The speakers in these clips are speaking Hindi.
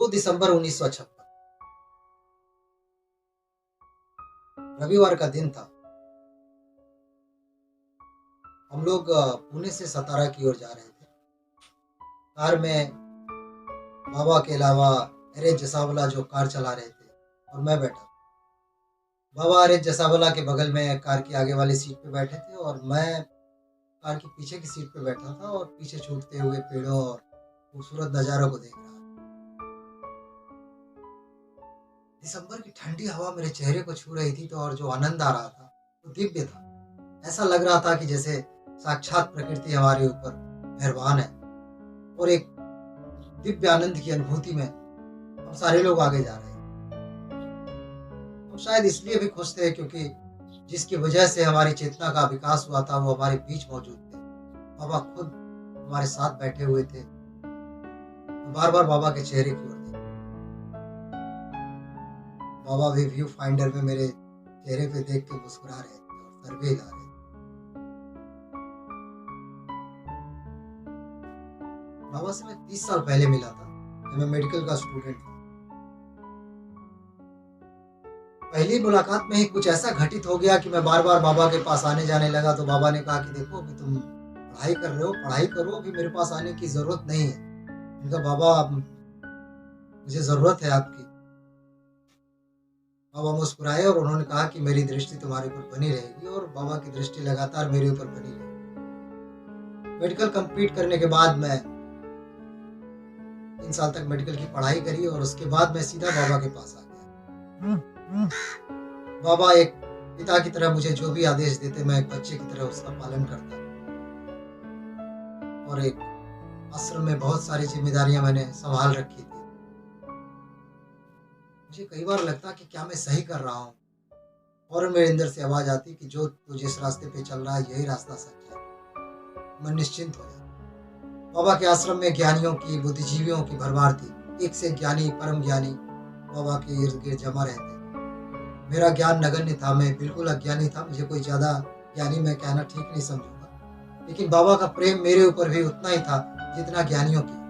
दिसंबर 1956 रविवार का दिन था। हम लोग पुणे से सतारा की ओर जा रहे थे। कार में बाबा के अलावा अरे जसावला जो कार चला रहे थे और मैं बैठा। बाबा अरे जसावला के बगल में कार की आगे वाली सीट पे बैठे थे और मैं कार की पीछे की सीट पे बैठा था और पीछे छूटते हुए पेड़ों और खूबसूरत नज़ारों को देख रहा था। दिसंबर की ठंडी हवा मेरे चेहरे को छू रही थी तो और जो आनंद आ रहा था वो दिव्य था। ऐसा लग रहा था कि जैसे साक्षात प्रकृति हमारे ऊपर मेहरबान है और एक दिव्य आनंद की अनुभूति में हम सारे लोग आगे जा रहे हैं। हम शायद इसलिए भी खुश थे क्योंकि जिसकी वजह से हमारी चेतना का विकास हुआ था वो हमारे बीच मौजूद थे। बाबा खुद हमारे साथ बैठे हुए थे। बार बार बाबा के चेहरे की ओर देखा। बाबा भी व्यू फाइंडर में मेरे चेहरे पे देख के मुस्कुरा रहे थे और सर भी हिला रहे थे। बाबा से मैं 30 साल पहले मिला था जब मैं मेडिकल का स्टूडेंट था। पहली मुलाकात में ही कुछ ऐसा घटित हो गया कि मैं बार बार बाबा के पास आने जाने लगा। तो बाबा ने कहा कि देखो अभी तुम पढ़ाई कर रहे हो, पढ़ाई करो, अभी मेरे पास आने की जरूरत नहीं है। उनका बाबा मुझे जरूरत है आपकी। बाबा मुस्कुराए और उन्होंने कहा कि मेरी दृष्टि तुम्हारे ऊपर बनी रहेगी और बाबा की दृष्टि लगातार मेरे ऊपर बनी रहेगी। मेडिकल कंप्लीट करने के बाद मैं 3 साल तक मेडिकल की पढ़ाई करी और उसके बाद मैं सीधा बाबा के पास आ गया। बाबा एक पिता की तरह मुझे जो भी आदेश देते मैं एक बच्चे की तरह उसका पालन करता और एक आश्रम में बहुत सारी जिम्मेदारियां मैंने संभाल रखी थी। मुझे कई बार लगता कि क्या मैं सही कर रहा हूँ और मेरे अंदर से आवाज आती कि जो तू जिस रास्ते पे चल रहा है यही रास्ता सच्चा है। मैं निश्चिंत हो जाता। बाबा के आश्रम में ज्ञानियों की, बुद्धिजीवियों की भरमार थी। एक से एक ज्ञानी, परम ज्ञानी बाबा के इर्द गिर्द जमा रहते। मेरा ज्ञान नगण्य था, मैं बिल्कुल अज्ञानी था। मुझे कोई ज्यादा ज्ञानी मैं कहना ठीक नहीं समझूंगा, लेकिन बाबा का प्रेम मेरे ऊपर भी उतना ही था जितना ज्ञानियों की।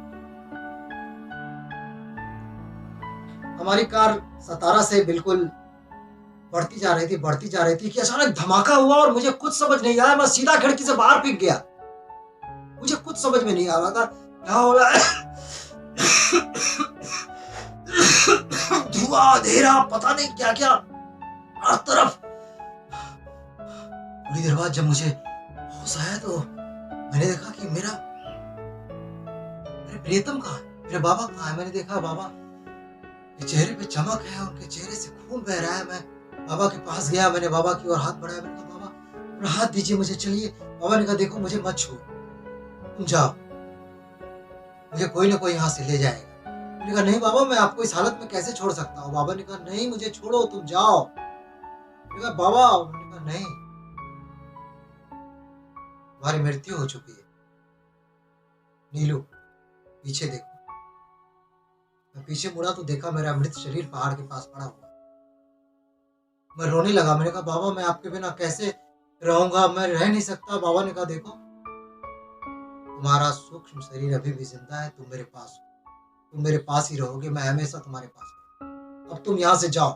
हमारी कार सतारा से बिल्कुल बढ़ती जा रही थी कि अचानक धमाका हुआ और मुझे कुछ समझ नहीं आया। मैं सीधा खिड़की से बाहर फेंक गया। मुझे कुछ समझ में नहीं आ रहा था क्या हो रहा है। धुआं, अंधेरा, पता नहीं क्या क्या हर तरफ। थोड़ी देर बाद जब मुझे होश आया तो मैंने देखा कि मेरे प्रियतम कहाँ है, मेरे बाबा कहाँ है। मैंने देखा बाबा के चेहरे पे चमक है, उनके चेहरे से खून बह रहा है। मैं बाबा के पास गया, मैंने बाबा की ओर हाथ बढ़ाया। मैंने कहा बाबा अपना हाथ दीजिए, मुझे चलिए। बाबा ने कहा देखो मुझे मत छुओ, तुम जाओ, मुझे कोई ना कोई यहाँ से ले जाएगा। मैंने कहा नहीं बाबा, मैं आपको इस हालत में कैसे छोड़ सकता हूँ। बाबा ने कहा नहीं मुझे छोड़ो, तुम जाओ। मैंने कहा बाबा, उन्होंने कहा नहीं, तुम्हारी मृत्यु हो चुकी है। नीलू पीछे देखो। मैं पीछे मुड़ा तो देखा मेरा मृत शरीर पहाड़ के पास पड़ा हुआ। मैं रोने लगा। मैंने कहा बाबा मैं आपके बिना कैसे रहूंगा, मैं रह नहीं सकता। बाबा ने कहा देखो तुम्हारा सूक्ष्म शरीर अभी भी जिंदा है, तुम मेरे पास हो, तुम मेरे पास ही रहोगे, मैं हमेशा तुम्हारे पास रहूंगा। अब तुम यहाँ से जाओ।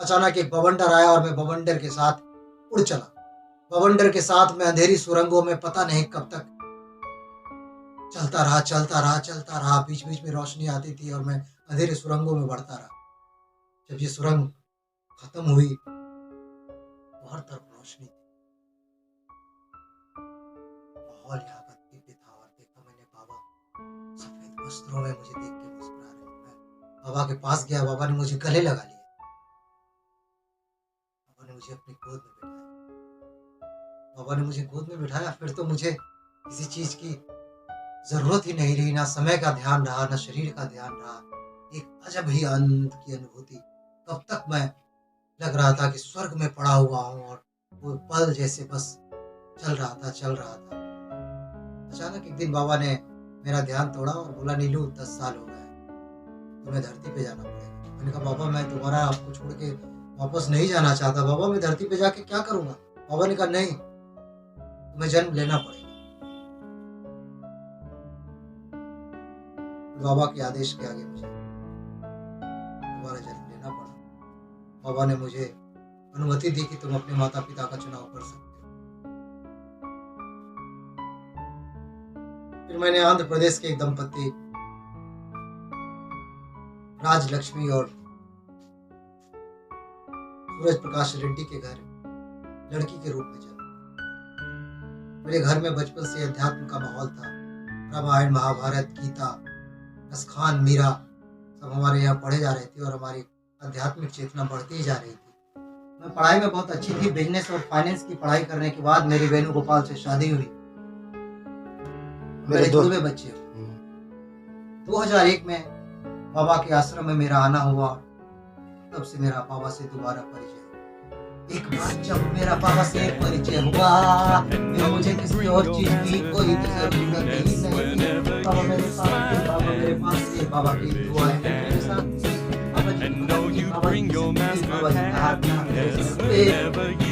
अचानक एक बवंडर आया और मैं बवंडर के साथ उड़ चला। बवंडर के साथ मैं अंधेरी सुरंगों में पता नहीं कब तक चलता रहा। बीच बीच में रोशनी आती थी और मैं अंधेरे सुरंगों में बढ़ता रहा। जब ये सुरंग खत्म हुई तो हर तरफ रोशनी थी। माहौल यहाँ का दिव्य था और देखा मैंने बाबा सफेद वस्त्रों में मुझे देख के मुस्कुरा रहे थे। मैं बाबा के पास गया, बाबा ने मुझे गले लगा लिया। बाबा ने मुझे अपनी गोद में बिठाया। बाबा ने मुझे गोद में बिठाया। फिर तो मुझे किसी चीज की जरूरत ही नहीं रही, ना समय का ध्यान रहा, ना शरीर का ध्यान रहा। एक अजब ही आनंद की अनुभूति। तब तक मैं लग रहा था कि स्वर्ग में पड़ा हुआ हूँ और वो पल जैसे बस चल रहा था। अचानक एक दिन बाबा ने मेरा ध्यान तोड़ा और बोला नीलू 10 साल हो गए, तुम्हें धरती पे जाना पड़ेगा। मैंने कहा बाबा मैं दोबारा आपको छोड़ के वापस नहीं जाना चाहता। बाबा मैं धरती पे जाके क्या करूंगा। बाबा ने कहा नहीं, तुम्हें जन्म लेना पड़ेगा। बाबा के आदेश के आगे मुझे बाबा ने मुझे अनुमति दी कि तुम अपने माता पिता का चुनाव कर सकते हो। फिर मैंने आंध्र प्रदेश के एक दंपति राज लक्ष्मी और सूरज प्रकाश रेड्डी के घर लड़की के रूप में चला। मेरे घर में बचपन से अध्यात्म का माहौल था। रामायण, महाभारत, गीता, रसखान, मीरा सब हमारे यहाँ पढ़े जा रहे थे और हमारी आध्यात्मिक चेतना बढ़ती ही जा रही थी। मैं पढ़ाई में बहुत अच्छी थी। बिजनेस और फाइनेंस की पढ़ाई करने के बाद मेरी वेणुगोपाल से शादी हुई। मेरे दो बच्चे हुए। 2001 में बाबा के आश्रम में मेरा आना हुआ। तब से मेरा बाबा से दोबारा परिचय हुआ। एक बार जब मेरा बाबा से परिचय हुआ, फिर मुझे किसी और चीज की कोई भी जरूरत नहीं। बाबा मेरे पास थे, बाबा मेरे पास थे, बाबा की दुआएं मेरे साथ थी। बाबा जी, बाबा जी, बाबा जी,